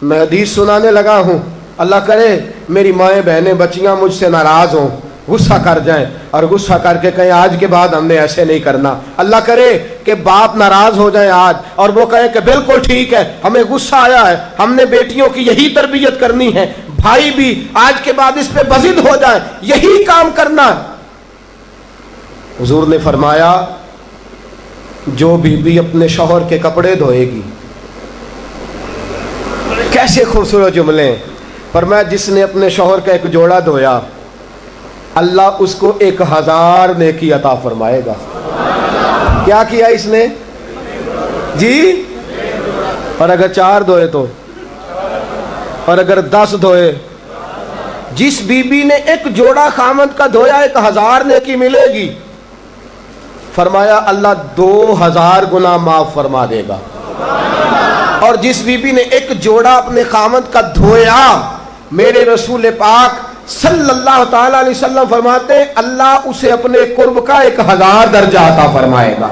میں حدیث سنانے لگا ہوں، اللہ کرے میری مائیں بہنیں بچیاں مجھ سے ناراض ہوں، غصہ کر جائیں اور غصہ کر کے کہیں آج کے بعد ہم نے ایسے نہیں کرنا۔ اللہ کرے کہ باپ ناراض ہو جائیں آج اور وہ کہیں کہ بالکل ٹھیک ہے، ہمیں غصہ آیا ہے، ہم نے بیٹیوں کی یہی تربیت کرنی ہے، بھائی بھی آج کے بعد اس پہ بضد ہو جائیں، یہی کام کرنا۔ حضور نے فرمایا جو بیوی اپنے شوہر کے کپڑے دھوئے گی، کیسے خوبصورت جملے، فرمایا جس نے اپنے شوہر کا ایک جوڑا دھویا اللہ اس کو 1000 نیکی عطا فرمائے گا۔ کیا کیا اس نے جی؟ اور اگر 4 دھوئے تو، اور اگر 10 دھوئے، جس بی بی نے ایک جوڑا خامد کا دھویا 1000 نیکی ملے گی۔ فرمایا اللہ 2000 گناہ معاف فرما دے گا۔ اور جس بی بی نے ایک جوڑا اپنے خامد کا دھویا، میرے رسول پاک صلی اللہ تعالی علیہ وسلم فرماتے ہیں اللہ اسے اپنے قرب کا 1000 درجہ عطا فرمائے گا۔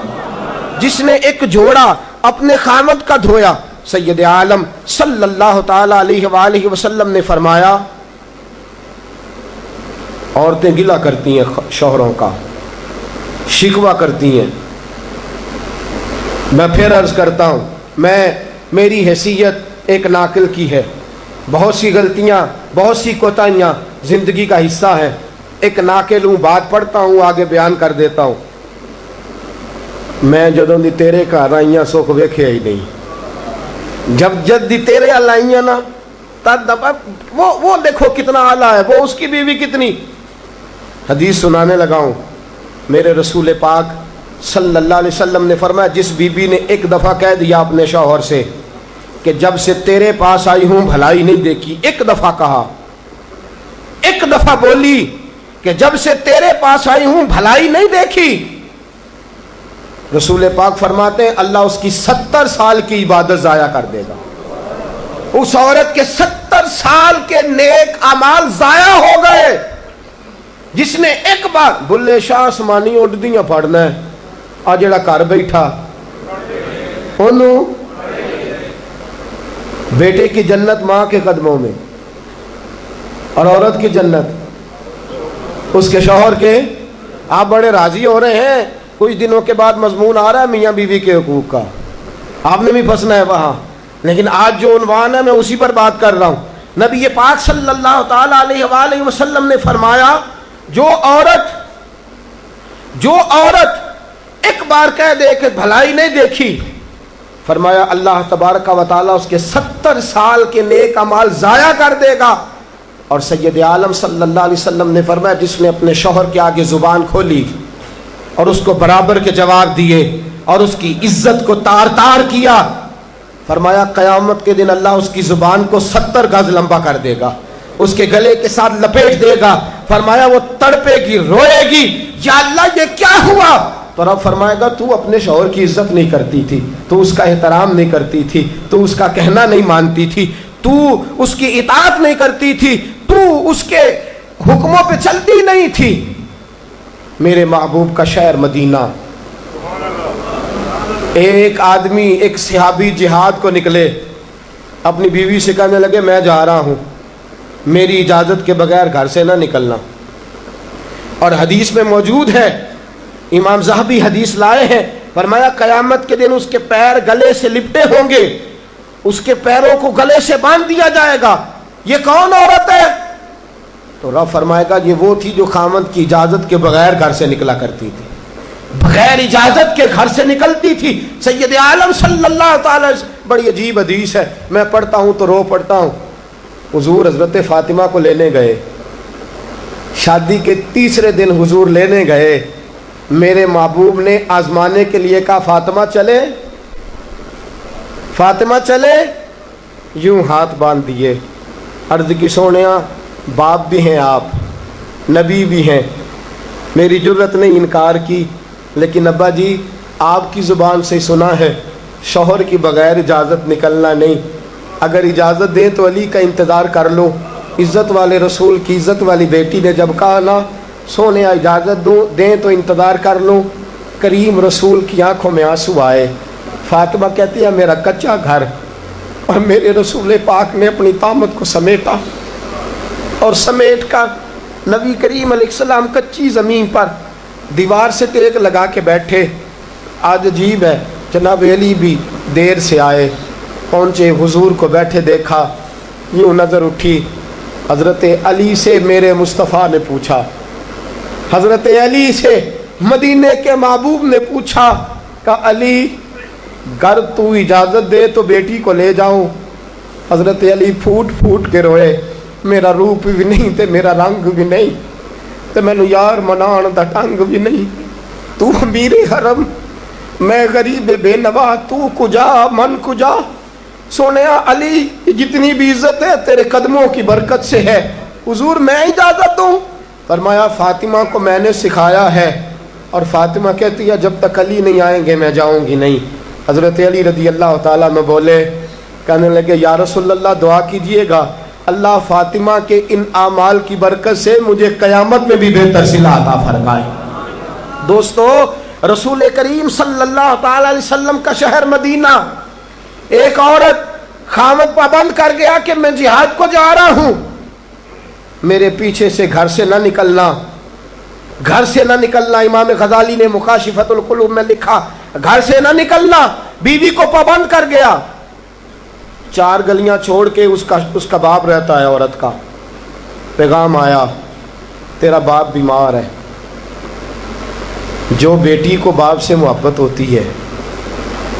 جس نے ایک جوڑا اپنے خامد کا دھویا، سید عالم صلی اللہ تعالی علیہ وآلہ وسلم نے فرمایا عورتیں گلہ کرتی ہیں شوہروں کا، شکوہ کرتی ہیں۔ میں پھر عرض کرتا ہوں، میری حیثیت ایک ناقل کی ہے، بہت سی غلطیاں، بہت سی کوتاہیاں زندگی کا حصہ ہے، ایک ناقل ہوں، بات پڑھتا ہوں آگے بیان کر دیتا ہوں۔ میں جدوں دی تیرے گھر آئیاں سکھ ویکھیا ہی نہیں، جب جد دی تیرے ال آئیاں نا تب وہ دیکھو کتنا اعلیٰ ہے، وہ اس کی بیوی کتنی۔ حدیث سنانے لگا ہوں، میرے رسول پاک صلی اللہ علیہ وسلم نے فرمایا جس بی بی نے ایک دفعہ کہہ دیا اپنے شوہر سے کہ جب سے تیرے پاس آئی ہوں بھلائی نہیں دیکھی، ایک دفعہ کہا، ایک دفعہ بولی کہ جب سے تیرے پاس آئی ہوں بھلائی نہیں دیکھی، رسول پاک فرماتے ہیں اللہ اس کی 70 سال کی عبادت ضائع کر دے گا۔ اس عورت کے 70 سال کے نیک اعمال ضائع ہو گئے، جس نے ایک بار بلے شاہ آسمانی اڈدیاں پڑھنا ہے، آ جڑا گھر بیٹھا انہوں بیٹے کی جنت ماں کے قدموں میں، اور عورت کی جنت اس کے شوہر کے۔ آپ بڑے راضی ہو رہے ہیں، کچھ دنوں کے بعد مضمون آ رہا ہے میاں بیوی کے حقوق کا، آپ نے بھی پھنسنا ہے وہاں، لیکن آج جو عنوان ہے میں اسی پر بات کر رہا ہوں۔ نبی پاک صلی اللہ تعالی علیہ وآلہ وسلم نے فرمایا جو عورت ایک بار کہہ دے کہ بھلائی نہیں دیکھی، فرمایا اللہ تبارک و تعالیٰ اس کے 70 سال کے نیک اعمال ضائع کر دے گا۔ اور سید عالم صلی اللہ علیہ وسلم نے فرمایا جس نے اپنے شوہر کے آگے زبان کھولی اور اس کو برابر کے جواب دیے اور اس کی عزت کو تار تار کیا، فرمایا قیامت کے دن اللہ اس کی زبان کو 70 گز لمبا کر دے گا، اس کے گلے کے ساتھ لپیٹ دے گا، فرمایا وہ تڑپے گی، روئے گی، یا اللہ یہ کیا ہوا؟ تو رب فرمائے گا تو اپنے شوہر کی عزت نہیں کرتی تھی، تو اس کا احترام نہیں کرتی تھی، تو اس کا کہنا نہیں مانتی تھی، تو اس کی اطاعت نہیں کرتی تھی، تو اس کے حکموں پہ چلتی نہیں تھی۔ میرے محبوب کا شہر مدینہ، ایک آدمی، ایک صحابی جہاد کو نکلے، اپنی بیوی سے کہنے لگے میں جا رہا ہوں، میری اجازت کے بغیر گھر سے نہ نکلنا۔ اور حدیث میں موجود ہے، امام ذہبی حدیث لائے ہیں، فرمایا قیامت کے دن اس کے پیر گلے سے لپٹے ہوں گے، اس کے پیروں کو گلے سے باندھ دیا جائے گا، یہ کون عورت ہے؟ تو رب فرمائے گا یہ وہ تھی جو خامد کی اجازت کے بغیر گھر سے نکلا کرتی تھی، بغیر اجازت کے گھر سے نکلتی تھی۔ سید عالم صلی اللہ تعالی، بڑی عجیب حدیث ہے، میں پڑھتا ہوں تو رو پڑھتا ہوں۔ حضور حضرت فاطمہ کو لینے گئے، شادی کے تیسرے دن حضور لینے گئے، میرے محبوب نے آزمانے کے لیے کہا فاطمہ چلے، فاطمہ چلے، یوں ہاتھ باندھ دیے، عرض کی سونیا باپ بھی ہیں آپ، نبی بھی ہیں، میری جرت نے انکار کی، لیکن ابا جی آپ کی زبان سے سنا ہے شوہر کی بغیر اجازت نکلنا نہیں، اگر اجازت دیں تو علی کا انتظار کر لو۔ عزت والے رسول کی عزت والی بیٹی نے جب کہا نا سونے اجازت دیں تو انتظار کر لو، کریم رسول کی آنکھوں میں آنسو آئے۔ فاطمہ کہتی ہے میرا کچا گھر اور میرے رسول پاک نے اپنی طامت کو سمیٹا اور سمیٹ کر نبی کریم علیہ السلام کچی زمین پر دیوار سے ٹیک لگا کے بیٹھے. آج عجیب ہے، جناب علی بھی دیر سے آئے، پہنچے، حضور کو بیٹھے دیکھا، یوں نظر اٹھی. حضرت علی سے میرے مصطفیٰ نے پوچھا، حضرت علی سے مدینے کے محبوب نے پوچھا کہ علی گر تو اجازت دے تو بیٹی کو لے جاؤں. حضرت علی پھوٹ پھوٹ کے روئے، میرا روپ بھی نہیں تے میرا رنگ بھی نہیں تے مینوں یار منان دا ٹنگ بھی نہیں. تو امیر حرم، میں غریب بے نوا، تو کجا من کجا. سونیا علی جتنی بھی عزت ہے تیرے قدموں کی برکت سے ہے، حضور میں اجازت دوں. فرمایا فاطمہ کو میں نے سکھایا ہے، اور فاطمہ کہتی ہے جب تک علی نہیں آئیں گے میں جاؤں گی نہیں. حضرت علی رضی اللہ تعالیٰ میں بولے، کہنے لگے یا رسول اللہ دعا کیجئے گا اللہ فاطمہ کے ان اعمال کی برکت سے مجھے قیامت میں بھی بہتر صلہ عطا فرمائے. دوستو، رسول کریم صلی اللہ تعالی علیہ وسلم کا شہر مدینہ، ایک عورت خامد پابند کر گیا کہ میں جہاد کو جا رہا ہوں، میرے پیچھے سے گھر سے نہ نکلنا، گھر سے نہ نکلنا. امام غزالی نے مکاشفۃ القلوب میں لکھا گھر سے نہ نکلنا. بیوی کو پابند کر گیا، 4 گلیاں چھوڑ کے اس کا باپ رہتا ہے عورت کا. پیغام آیا تیرا باپ بیمار ہے. جو بیٹی کو باپ سے محبت ہوتی ہے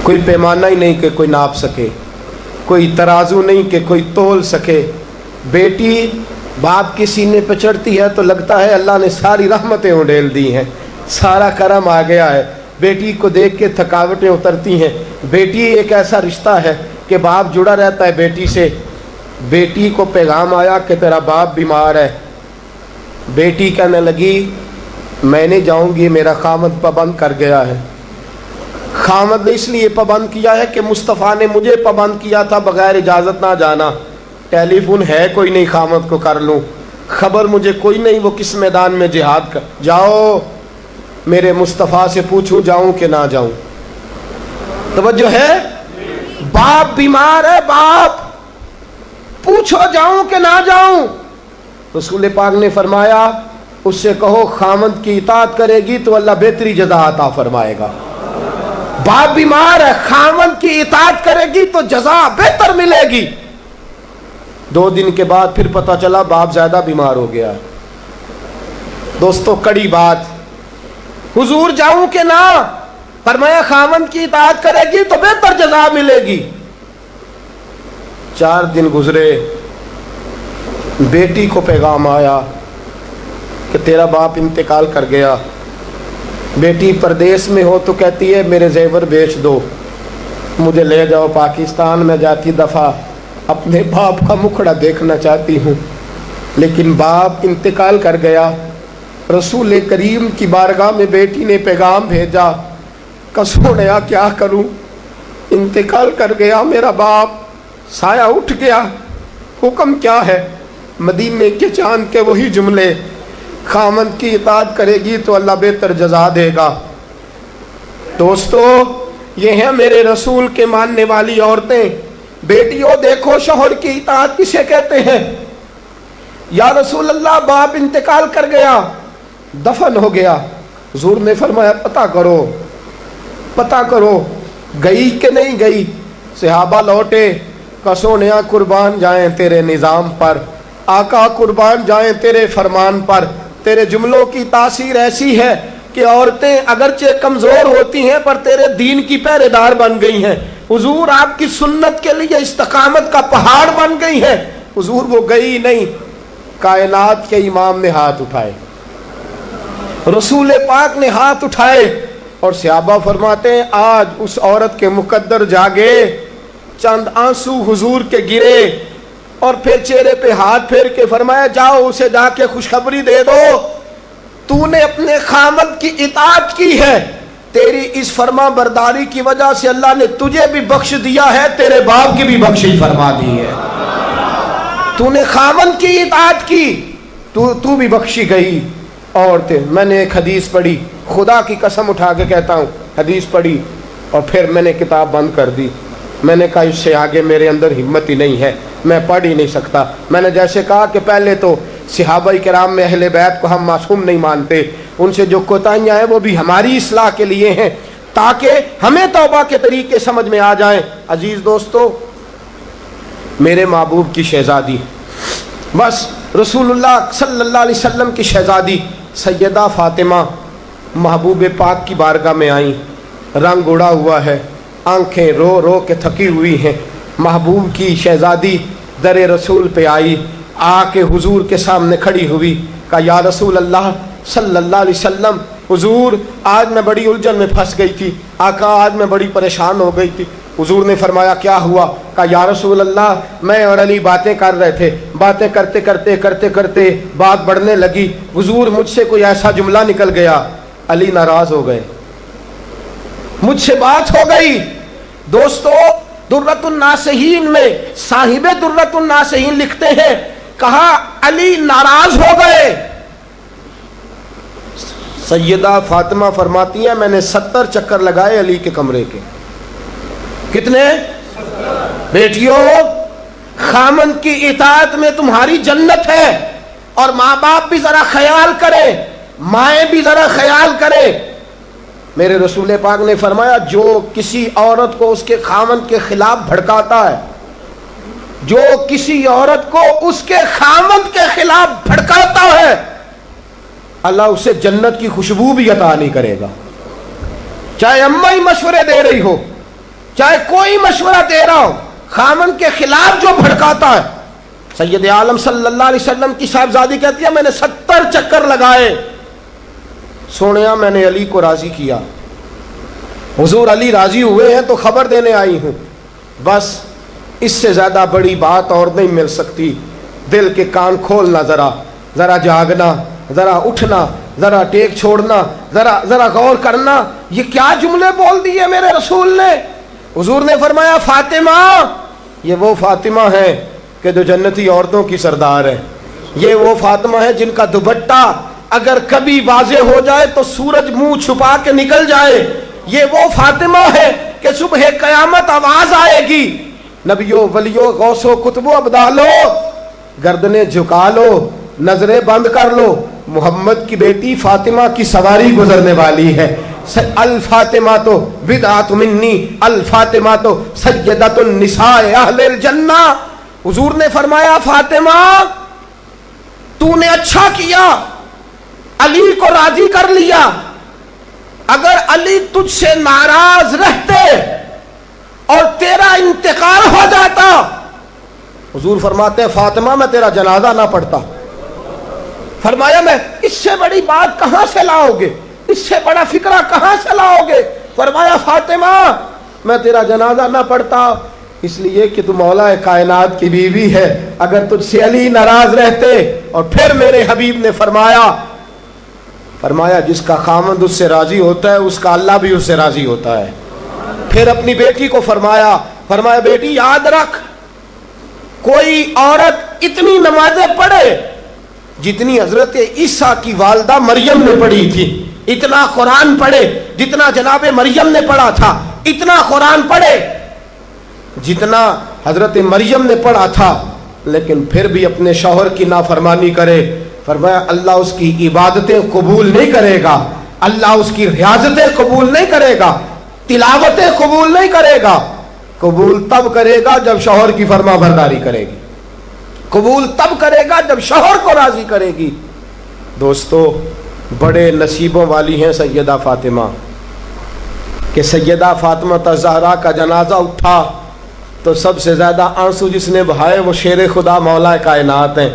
کوئی پیمانہ ہی نہیں کہ کوئی ناپ سکے، کوئی ترازو نہیں کہ کوئی تول سکے. بیٹی باپ کے سینے پہ چڑھتی ہے تو لگتا ہے اللہ نے ساری رحمتیں اڈیل دی ہیں، سارا کرم آ گیا ہے. بیٹی کو دیکھ کے تھکاوٹیں اترتی ہیں. بیٹی ایک ایسا رشتہ ہے کہ باپ جڑا رہتا ہے بیٹی سے. بیٹی کو پیغام آیا کہ تیرا باپ بیمار ہے. بیٹی کہنے لگی میں نہیں جاؤں گی، میرا خامد پابند کر گیا ہے. خامد نے اس لیے پابند کیا ہے کہ مصطفیٰ نے مجھے پابند کیا تھا بغیر اجازت نہ جانا. ٹیلی فون ہے کوئی نہیں خامد کو کر لوں، خبر مجھے کوئی نہیں وہ کس میدان میں جہاد کر. جاؤ میرے مصطفیٰ سے پوچھوں جاؤں کہ نہ جاؤں. توجہ ہے، باپ بیمار ہے، باپ پوچھو جاؤں کہ نہ جاؤں. رسول پاک نے فرمایا اس سے کہو خامد کی اطاعت کرے گی تو اللہ بہتری جزا عطا فرمائے گا. باپ بیمار ہے، خامد کی اطاعت کرے گی تو جزا بہتر ملے گی. 2 دن کے بعد پھر پتہ چلا باپ زیادہ بیمار ہو گیا. دوستو کڑی بات، حضور جاؤں کہ نہ؟ فرمایا خامد کی اطاعت کرے گی تو بہتر جزا ملے گی. 4 دن گزرے، بیٹی کو پیغام آیا کہ تیرا باپ انتقال کر گیا. بیٹی پردیس میں ہو تو کہتی ہے میرے زیور بیچ دو، مجھے لے جاؤ پاکستان میں جاتی دفعہ اپنے باپ کا مکھڑا دیکھنا چاہتی ہوں. لیکن باپ انتقال کر گیا. رسول کریم کی بارگاہ میں بیٹی نے پیغام بھیجا کہ سونیا کیا کروں، انتقال کر گیا میرا باپ، سایہ اٹھ گیا، حکم کیا ہے؟ مدینے کے چاند کے وہی جملے، خامد کی اطاعت کرے گی تو اللہ بہتر جزا دے گا. دوستو یہ ہیں میرے رسول کے ماننے والی عورتیں. بیٹیوں دیکھو شوہر کی اطاعت کسے کہتے ہیں. یا رسول اللہ باپ انتقال کر گیا، دفن ہو گیا. حضور نے فرمایا پتہ کرو گئی کہ نہیں گئی. صحابہ لوٹے کہ سونیا قربان جائیں تیرے نظام پر، آقا قربان جائیں تیرے فرمان پر. تیرے جملوں کی تاثیر ایسی ہے کہ عورتیں اگرچہ کمزور ہوتی ہیں پر تیرے دین کی پہرے دار بن گئی ہیں. حضور آپ کی سنت کے لیے استقامت کا پہاڑ بن گئی ہیں. حضور وہ گئی نہیں. کائنات کے امام نے ہاتھ اٹھائے، رسول پاک نے ہاتھ اٹھائے، اور صحابہ فرماتے ہیں آج اس عورت کے مقدر جاگے. چند آنسو حضور کے گرے اور پھر چہرے پہ ہاتھ پھیر کے فرمایا جاؤ اسے جا کے خوشخبری دے دو، تو نے اپنے خامد کی اطاعت کی ہے، تیری اس فرما برداری کی وجہ سے اللہ نے تجھے بھی بخش دیا ہے، تیرے باپ کی بھی بخشش فرما دی ہے. تو نے خامد کی اطاعت کی تو بھی بخشی گئی. عورتیں، میں نے ایک حدیث پڑھی، خدا کی قسم اٹھا کے کہتا ہوں، حدیث پڑھی اور پھر میں نے کتاب بند کر دی. میں نے کہا اس سے آگے میرے اندر ہمت ہی نہیں ہے، میں پڑھ ہی نہیں سکتا۔ میں نے جیسے کہا کہ پہلے تو صحابہ کرام میں اہل بیت کو ہم معصوم نہیں مانتے، ان سے جو کوتاہیاں ہیں وہ بھی ہماری اصلاح کے لیے ہیں تاکہ ہمیں توبہ کے طریقے سمجھ میں آ جائیں۔ عزیز دوستو، میرے محبوب کی شہزادی، بس رسول اللہ صلی اللہ علیہ وسلم کی شہزادی سیدہ فاطمہ محبوب پاک کی بارگاہ میں آئیں، رنگ اڑا ہوا ہے، آنکھیں رو رو کے تھکی ہوئی ہیں۔ محبوب کی شہزادی در رسول پہ آئی، آ کے حضور کے سامنے کھڑی ہوئی، کہا یا رسول اللہ صلی اللہ علیہ وسلم، حضور آج میں بڑی الجھن میں پھنس گئی تھی، آقا آج میں بڑی پریشان ہو گئی تھی۔ حضور نے فرمایا کیا ہوا؟ کہا یا رسول اللہ میں اور علی باتیں کر رہے تھے، باتیں کرتے کرتے بات بڑھنے لگی، حضور مجھ سے کوئی ایسا جملہ نکل گیا، علی ناراض ہو گئے، مجھ سے بات ہو گئی۔ دوستو درۃ الناصحین میں صاحب درۃ الناصحین لکھتے ہیں، کہا علی ناراض ہو گئے۔ سیدہ فاطمہ فرماتی ہیں میں نے 70 چکر لگائے علی کے کمرے کے۔ کتنے؟ بیٹیوں، خامند کی اطاعت میں تمہاری جنت ہے، اور ماں باپ بھی ذرا خیال کرے، مائیں بھی ذرا خیال کرے۔ میرے رسول پاک نے فرمایا جو کسی عورت کو اس کے خامند کے خلاف بھڑکاتا ہے، جو کسی عورت کو اس کے خامند کے خلاف بھڑکاتا ہے، اللہ اسے جنت کی خوشبو بھی عطا نہیں کرے گا، چاہے اماں ہی مشورے دے رہی ہو، چاہے کوئی مشورہ دے رہا ہو، خامند کے خلاف جو بھڑکاتا ہے۔ سید عالم صلی اللہ علیہ وسلم کی صاحبزادی کہتی ہے میں نے 70 چکر لگائے، سونیا میں نے علی کو راضی کیا، حضور علی راضی ہوئے ہیں تو خبر دینے آئی ہوں، بس اس سے زیادہ بڑی بات اور نہیں مل سکتی۔ دل کے کان کھولنا، ذرا جاگنا، ذرا اٹھنا، ذرا ٹیک چھوڑنا، ذرا غور کرنا، یہ کیا جملے بول دیے میرے رسول نے۔ حضور نے فرمایا فاطمہ، یہ وہ فاطمہ ہے کہ جو جنتی عورتوں کی سردار ہے، یہ وہ فاطمہ ہے جن کا دوپٹہ اگر کبھی واضح ہو جائے تو سورج منہ چھپا کے نکل جائے، یہ وہ فاطمہ ہے کہ صبح قیامت آواز آئے گی، نبیوں ولیوں غوثوں کتبوں ابدالو گردنیں جھکا لو، نظریں بند کر لو، محمد کی بیٹی فاطمہ کی سواری گزرنے والی ہے۔ الفاطمہ تو بدعت منی، الفاطمہ تو سیدۃ النساء اہل الجنہ۔ حضور نے فرمایا فاطمہ تو نے اچھا کیا، علی کو راضی کر لیا، اگر علی تجھ سے ناراض رہتے اور تیرا انتقال ہو جاتا، حضور فرماتے ہیں فاطمہ میں تیرا جنازہ نہ پڑھتا۔ فرمایا میں اس سے بڑی بات کہاں سے لاؤ گے، اس سے بڑا فکرہ کہاں سے لاؤ گے؟ فرمایا فاطمہ میں تیرا جنازہ نہ پڑھتا اس لیے کہ تو مولا کائنات کی بیوی ہے، اگر تجھ سے علی ناراض رہتے۔ اور پھر میرے حبیب نے فرمایا جس کا خامند اس سے راضی ہوتا ہے اس کا اللہ بھی اس سے راضی ہوتا ہے۔ پھر اپنی بیٹی کو فرمایا بیٹی یاد رکھ، کوئی عورت اتنی نمازیں پڑھے جتنی حضرت عیسیٰ کی والدہ مریم نے پڑھی تھی، اتنا قرآن پڑھے جتنا جناب مریم نے پڑھا تھا، اتنا قرآن پڑھے جتنا حضرت مریم نے پڑھا تھا، لیکن پھر بھی اپنے شوہر کی نافرمانی کرے۔ فرمایا اللہ اس کی عبادتیں قبول نہیں کرے گا، اللہ اس کی ریاضتیں قبول نہیں کرے گا، تلاوتیں قبول نہیں کرے گا، قبول تب کرے گا جب شوہر کی فرما برداری کرے گی، قبول تب کرے گا جب شوہر کو راضی کرے گی۔ دوستو بڑے نصیبوں والی ہیں سیدہ فاطمہ کہ سیدہ فاطمہ الزہرا کا جنازہ اٹھا تو سب سے زیادہ آنسو جس نے بہائے وہ شیر خدا مولا کائنات ہیں۔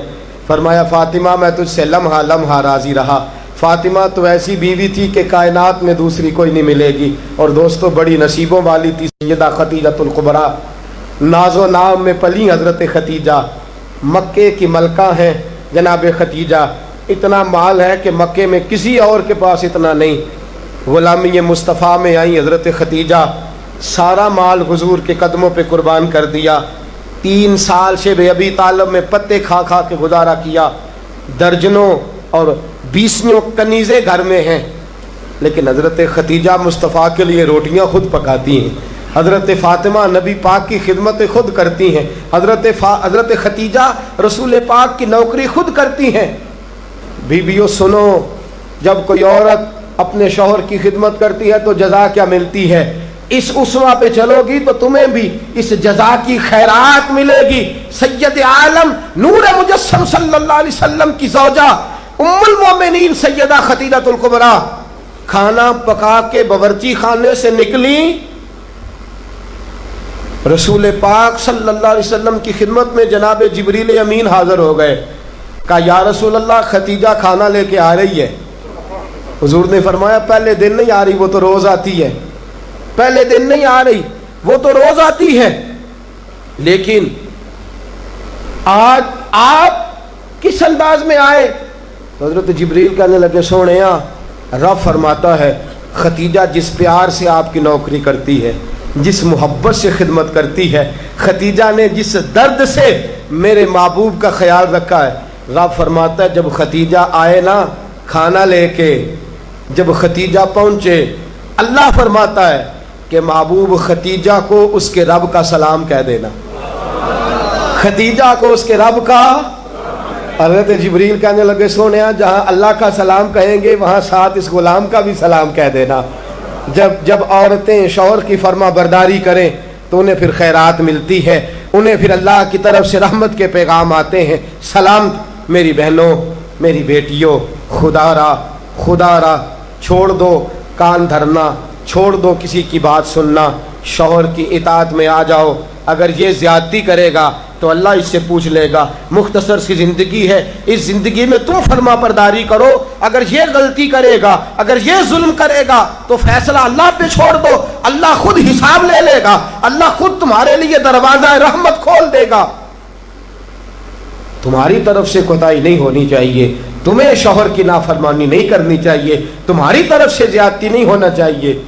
فرمایا فاطمہ میں تجھ سے لمحہ لمحہ راضی رہا، فاطمہ تو ایسی بیوی تھی کہ کائنات میں دوسری کوئی نہیں ملے گی۔ اور دوستو بڑی نصیبوں والی تھی سیدہ خدیجہ الکبریٰ، ناز و نام میں پلی حضرت خدیجہ، مکے کی ملکہ ہیں جناب خدیجہ، اتنا مال ہے کہ مکے میں کسی اور کے پاس اتنا نہیں۔ غلامی مصطفیٰ میں آئی حضرت خدیجہ، سارا مال حضور کے قدموں پہ قربان کر دیا، 3 سال شیب ابی طالب میں پتے کھا کھا کے گزارا کیا، درجنوں اور 20 کنیزیں گھر میں ہیں، لیکن حضرت خدیجہ مصطفیٰ کے لیے روٹیاں خود پکاتی ہیں، حضرت فاطمہ نبی پاک کی خدمت خود کرتی ہیں، حضرت خدیجہ رسول پاک کی نوکری خود کرتی ہیں۔ بیویوں سنو، جب کوئی عورت اپنے شوہر کی خدمت کرتی ہے تو جزا کیا ملتی ہے؟ اس اسوہ پہ چلو گی تو تمہیں بھی اس جزا کی خیرات ملے گی۔ سید عالم نور مجسم صلی اللہ علیہ وسلم کی زوجہ ام المومنین سیدہ خدیجہ الکبریٰ کھانا پکا کے باورچی خانے سے نکلی، رسول پاک صلی اللہ علیہ وسلم کی خدمت میں جناب جبریل امین حاضر ہو گئے۔ کہا یا رسول اللہ خدیجہ کھانا لے کے آ رہی ہے۔ حضور نے فرمایا پہلے دن نہیں آ رہی، وہ تو روز آتی ہے۔ پہلے دن نہیں آ رہی، وہ تو روز آتی ہے، لیکن آج آپ کس انداز میں آئے؟ حضرت جبریل کہنے لگے سونیا، رب فرماتا ہے خدیجہ جس پیار سے آپ کی نوکری کرتی ہے، جس محبت سے خدمت کرتی ہے، خدیجہ نے جس درد سے میرے محبوب کا خیال رکھا ہے، رب فرماتا ہے جب خدیجہ آئے نا کھانا لے کے، جب خدیجہ پہنچے، اللہ فرماتا ہے کہ محبوب خدیجہ کو اس کے رب کا سلام کہہ دینا، خدیجہ کو اس کے رب کا۔ حضرت جبریل کہنے لگے سونیا جہاں اللہ کا سلام کہیں گے وہاں ساتھ اس غلام کا بھی سلام کہہ دینا۔ جب عورتیں شوہر کی فرما برداری کریں تو انہیں پھر خیرات ملتی ہے، انہیں پھر اللہ کی طرف سے رحمت کے پیغام آتے ہیں۔ سلام میری بہنوں، میری بیٹیوں، خدا را چھوڑ دو کان دھرنا، چھوڑ دو کسی کی بات سننا، شوہر کی اطاعت میں آ جاؤ۔ اگر یہ زیادتی کرے گا تو اللہ اس سے پوچھ لے گا۔ مختصر سی زندگی ہے، اس زندگی میں تم فرما برداری کرو۔ اگر یہ غلطی کرے گا، اگر یہ ظلم کرے گا تو فیصلہ اللہ پہ چھوڑ دو، اللہ خود حساب لے لے گا، اللہ خود تمہارے لیے دروازہ رحمت کھول دے گا۔ تمہاری طرف سے کوتاہی نہیں ہونی چاہیے، تمہیں شوہر کی نافرمانی نہیں کرنی چاہیے، تمہاری طرف سے زیادتی نہیں ہونا چاہیے۔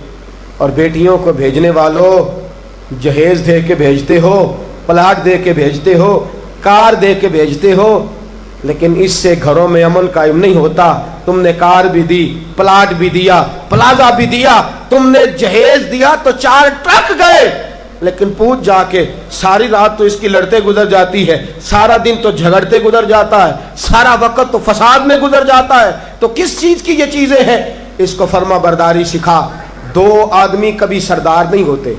اور بیٹیوں کو بھیجنے والوں جہیز دے کے بھیجتے ہو، پلاٹ دے کے بھیجتے ہو، کار دے کے بھیجتے ہو، لیکن اس سے گھروں میں امن قائم نہیں ہوتا۔ تم نے کار بھی دی، پلاٹ بھی دیا، پلازا بھی دیا، تم نے جہیز دیا تو 4 ٹرک گئے، لیکن پوچھ جا کے ساری رات تو اس کی لڑتے گزر جاتی ہے، سارا دن تو جھگڑتے گزر جاتا ہے، سارا وقت تو فساد میں گزر جاتا ہے، تو کس چیز کی یہ چیزیں ہیں؟ اس کو فرما برداری سکھا۔ 2 آدمی کبھی سردار نہیں ہوتے،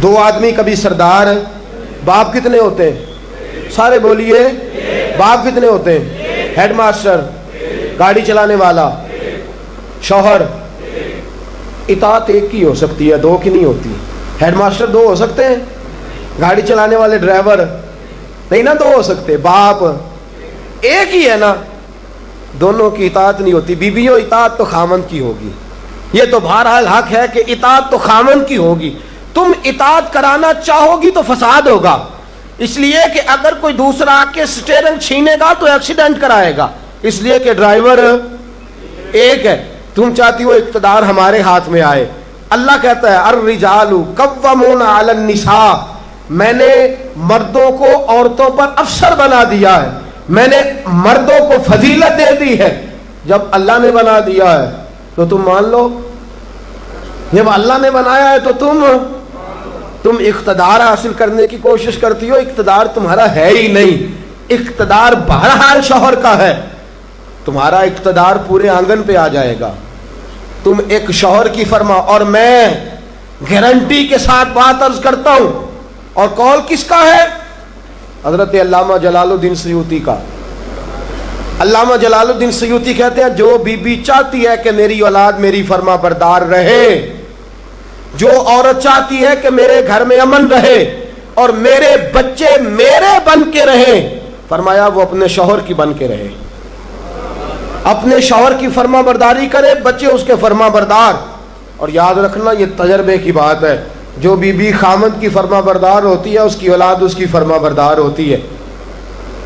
2 آدمی کبھی سردار۔ باپ کتنے ہوتے ہیں؟ سارے بولیے، باپ کتنے ہوتے ہیں؟ ہیڈ ماسٹر، گاڑی چلانے والا، شوہر۔ اطاعت ایک کی ہو سکتی ہے، 2 کی نہیں ہوتی۔ ہیڈ ماسٹر 2 ہو سکتے ہیں، گاڑی چلانے والے ڈرائیور نہیں نا 2 ہو سکتے، باپ ایک ہی ہے نا، دونوں کی اطاعت نہیں ہوتی۔ بیویوں اطاعت تو خامند کی ہوگی، یہ تو بہرحال حق ہے کہ اطاعت تو خامند کی ہوگی۔ تم اطاعت کرانا چاہو گی تو فساد ہوگا، اس لیے کہ اگر کوئی دوسرا آ کے سٹیئرنگ چھینے گا تو ایکسیڈنٹ کرائے گا، اس لیے کہ ڈرائیور ایک ہے۔ تم چاہتی ہو اقتدار ہمارے ہاتھ میں آئے، اللہ کہتا ہے الرجال قوامون علی النساء، میں نے مردوں کو عورتوں پر افسر بنا دیا ہے، میں نے مردوں کو فضیلت دے دی ہے۔ جب اللہ نے بنا دیا ہے تو تم مان لو، جب اللہ نے بنایا ہے تو تم اقتدار حاصل کرنے کی کوشش کرتی ہو، اقتدار تمہارا ہے ہی نہیں، اقتدار بہرحال شوہر کا ہے، تمہارا اقتدار پورے آنگن پہ آ جائے گا۔ تم ایک شوہر کی فرما، اور میں گارنٹی کے ساتھ بات عرض کرتا ہوں، اور قول کس کا ہے؟ حضرت علامہ جلال الدین سیوطی کا۔ علامہ جلال الدین سیوطی کہتے ہیں جو بی چاہتی ہے کہ میری اولاد میری فرما بردار رہے، جو عورت چاہتی ہے کہ میرے گھر میں امن رہے اور میرے بچے میرے بن کے رہیں، فرمایا وہ اپنے شوہر کی بن کے رہے، اپنے شوہر کی فرما برداری کرے، بچے اس کے فرما بردار۔ اور یاد رکھنا یہ تجربے کی بات ہے، جو بی خامند کی فرما بردار ہوتی ہے اس کی اولاد اس کی فرما بردار ہوتی ہے۔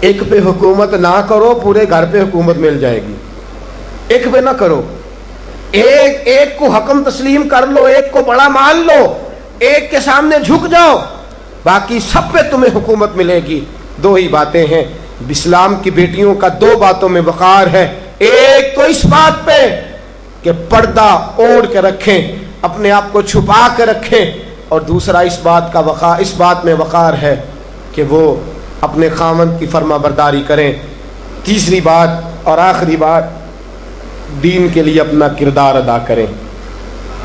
ایک پہ حکومت نہ کرو، پورے گھر پہ حکومت مل جائے گی۔ ایک پہ نہ کرو، ایک کو حکم تسلیم کر لو، ایک کو بڑا مان لو، ایک کے سامنے جھک جاؤ، باقی سب پہ تمہیں حکومت ملے گی۔ 2 ہی باتیں ہیں اسلام کی بیٹیوں کا، 2 باتوں میں وقار ہے۔ ایک تو اس بات پہ کہ پردہ اوڑھ کے رکھیں، اپنے آپ کو چھپا کے رکھیں، اور دوسرا اس بات میں وقار ہے کہ وہ اپنے خاوند کی فرما برداری کریں. تیسری بات اور آخری بات، دین کے لیے اپنا کردار ادا کریں.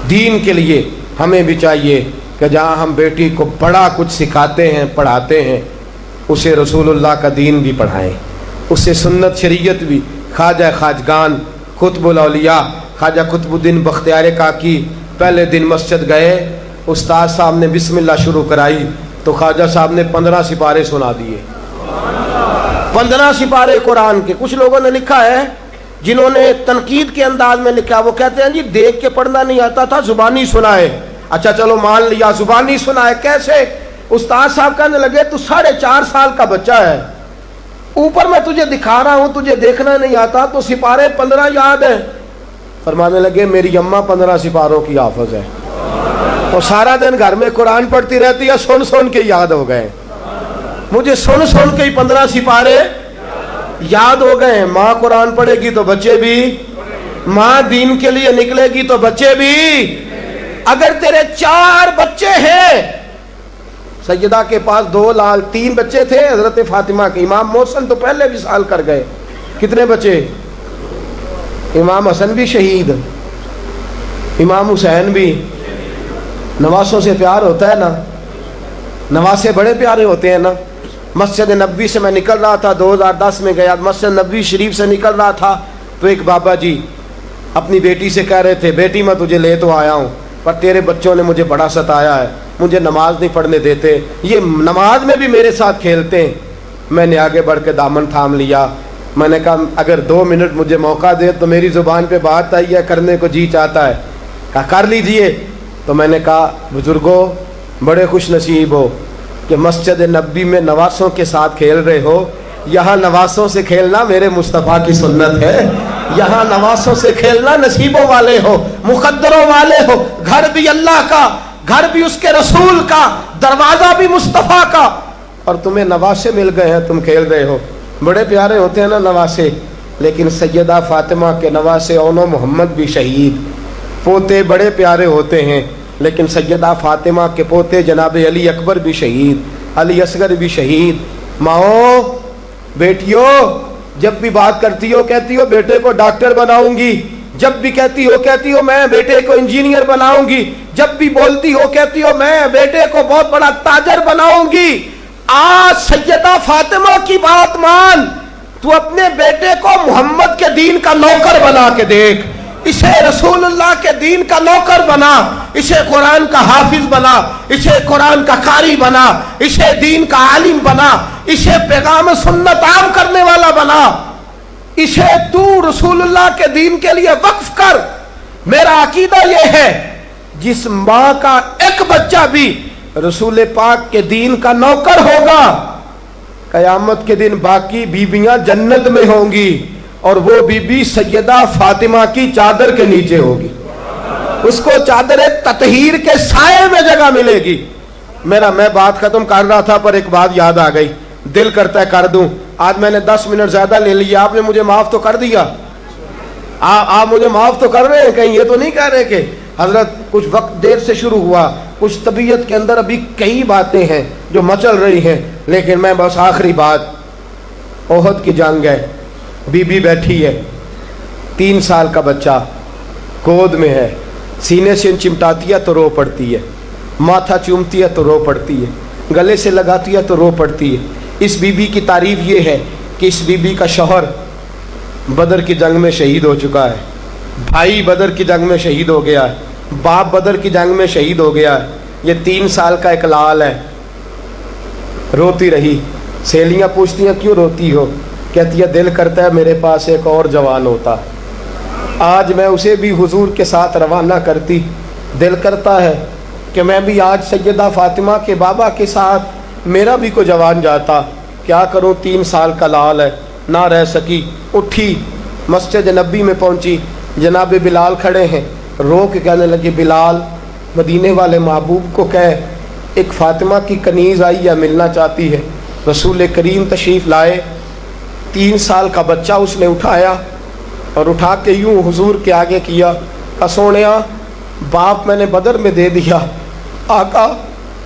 دین کے لیے ہمیں بھی چاہیے کہ جہاں ہم بیٹی کو بڑا کچھ سکھاتے ہیں پڑھاتے ہیں، اسے رسول اللہ کا دین بھی پڑھائیں، اسے سنت شریعت بھی. خواجہ خواجگان قطب الاولیاء خواجہ قطب الدین بختیار کاکی پہلے دن مسجد گئے، استاد صاحب نے بسم اللہ شروع کرائی تو خواجہ صاحب نے 15 سپارے سنا دیے. 15 سپارے قرآن کے. کچھ لوگوں نے لکھا ہے جنہوں نے تنقید کے انداز میں لکھا، وہ کہتے ہیں جی دیکھ کے پڑھنا نہیں آتا تھا، زبانی سنائے. اچھا چلو مان لیا زبانی سنائے. کیسے؟ استاد صاحب کہنے لگے تو 4.5 سال کا بچہ ہے، اوپر میں تجھے دکھا رہا ہوں، تجھے دیکھنا نہیں آتا تو سپارے 15 یاد ہیں. فرمانے لگے میری اماں 15 سپاروں کی حافظ ہے، تو سارا دن گھر میں قرآن پڑھتی رہتی ہے، سن سن کے یاد ہو گئے. مجھے سن سن کے 15 سپارے یاد ہو گئے. ماں قرآن پڑھے گی تو بچے بھی، ماں دین کے لیے نکلے گی تو بچے بھی. اگر تیرے 4 بچے ہیں، سیدہ کے پاس 2 لال 3 بچے تھے حضرت فاطمہ کے. امام محسن تو پہلے وصال کر گئے. کتنے بچے؟ امام حسن بھی شہید، امام حسین بھی. نواسوں سے پیار ہوتا ہے نا، نواسے بڑے پیارے ہوتے ہیں نا. مسجد نبوی سے میں نکل رہا تھا، 2010 میں گیا، مسجد نبوی شریف سے نکل رہا تھا تو ایک بابا جی اپنی بیٹی سے کہہ رہے تھے بیٹی میں تجھے لے تو آیا ہوں پر تیرے بچوں نے مجھے بڑا ستایا ہے، مجھے نماز نہیں پڑھنے دیتے، یہ نماز میں بھی میرے ساتھ کھیلتے ہیں. میں نے آگے بڑھ کے دامن تھام لیا. میں نے کہا اگر 2 منٹ مجھے موقع دے تو میری زبان پہ بات آئی ہے، کرنے کو جی چاہتا ہے. کہا کر لیجئے. تو میں نے کہا بزرگوں بڑے خوش نصیب ہو کہ مسجد نبوی میں نواسوں کے ساتھ کھیل رہے ہو. یہاں نواسوں سے کھیلنا میرے مصطفیٰ کی سنت ہے. یہاں نواسوں سے کھیلنا نصیبوں والے ہو، مقدروں والے ہو. گھر بھی اللہ کا، گھر بھی اس کے رسول کا، دروازہ بھی مصطفیٰ کا، اور تمہیں نواسے مل گئے ہیں، تم کھیل رہے ہو. بڑے پیارے ہوتے ہیں نا نواسے. لیکن سیدہ فاطمہ کے نواسے اونو محمد بھی شہید. پوتے بڑے پیارے ہوتے ہیں لیکن سیدہ فاطمہ کے پوتے جناب علی اکبر بھی شہید، علی اصغر بھی شہید. ماؤں بیٹیوں جب بھی بات کرتی ہو کہتی ہو بیٹے کو ڈاکٹر بناؤں گی، جب بھی کہتی ہو میں بیٹے کو انجینئر بناؤں گی، جب بھی بولتی ہو کہتی ہو میں بیٹے کو بہت بڑا تاجر بناؤں گی. آج سیدہ فاطمہ کی بات مان، تو اپنے بیٹے کو محمد کے دین کا نوکر بنا کے دیکھ، اسے رسول اللہ کے دین کا نوکر بنا، اسے قرآن کا حافظ بنا، اسے قرآن کا قاری بنا، اسے دین کا عالم بنا، اسے پیغام سنت عام کرنے والا بنا، اسے تو رسول اللہ کے دین کے لیے وقف کر. میرا عقیدہ یہ ہے جس ماں کا ایک بچہ بھی رسول پاک کے دین کا نوکر ہوگا، قیامت کے دن باقی بیویاں جنت میں ہوں گی اور وہ بی بی سیدہ فاطمہ کی چادر کے نیچے ہوگی. اس کو چادر تطہیر کے سائے میں جگہ ملے گی. میں بات ختم کر رہا تھا پر ایک بات یاد آ گئی، دل کرتا ہے کر دوں. آج میں نے 10 منٹ زیادہ لے لیا، آپ نے مجھے معاف تو کر دیا. آپ مجھے معاف تو کر رہے ہیں، کہیں یہ تو نہیں کہہ رہے کہ حضرت کچھ وقت دیر سے شروع ہوا، کچھ طبیعت کے اندر ابھی کئی باتیں ہیں جو مچل رہی ہیں. لیکن میں بس آخری بات، احد کی جنگ ہے، بی بی بیٹھی ہے، 3 سال کا بچہ گود میں ہے، سینے سے چمٹاتی ہے تو رو پڑتی ہے، ماتھا چومتی ہے تو رو پڑتی ہے، گلے سے لگاتی ہے تو رو پڑتی ہے. اس بی بی کی تعریف یہ ہے کہ اس بی بی کا شوہر بدر کی جنگ میں شہید ہو چکا ہے، بھائی بدر کی جنگ میں شہید ہو گیا ہے، باپ بدر کی جنگ میں شہید ہو گیا ہے. یہ 3 سال کا ایک لال ہے. روتی رہی. سہیلیاں پوچھتی ہیں کیوں روتی ہو؟ کہتی ہے دل کرتا ہے میرے پاس ایک اور جوان ہوتا، آج میں اسے بھی حضور کے ساتھ روانہ کرتی. دل کرتا ہے کہ میں بھی آج سیدہ فاطمہ کے بابا کے ساتھ میرا بھی کوئی جوان جاتا. کیا کروں، 3 سال کا لال ہے. نہ رہ سکی، اٹھی مسجد نبی میں پہنچی. جناب بلال کھڑے ہیں، رو کے کہنے لگے بلال مدینے والے محبوب کو کہے ایک فاطمہ کی کنیز آئی ہے، ملنا چاہتی ہے. رسول کریم تشریف لائے. 3 سال کا بچہ اس نے اٹھایا اور اٹھا کے یوں حضور کے آگے کیا، سونیا باپ میں نے بدر میں دے دیا، آقا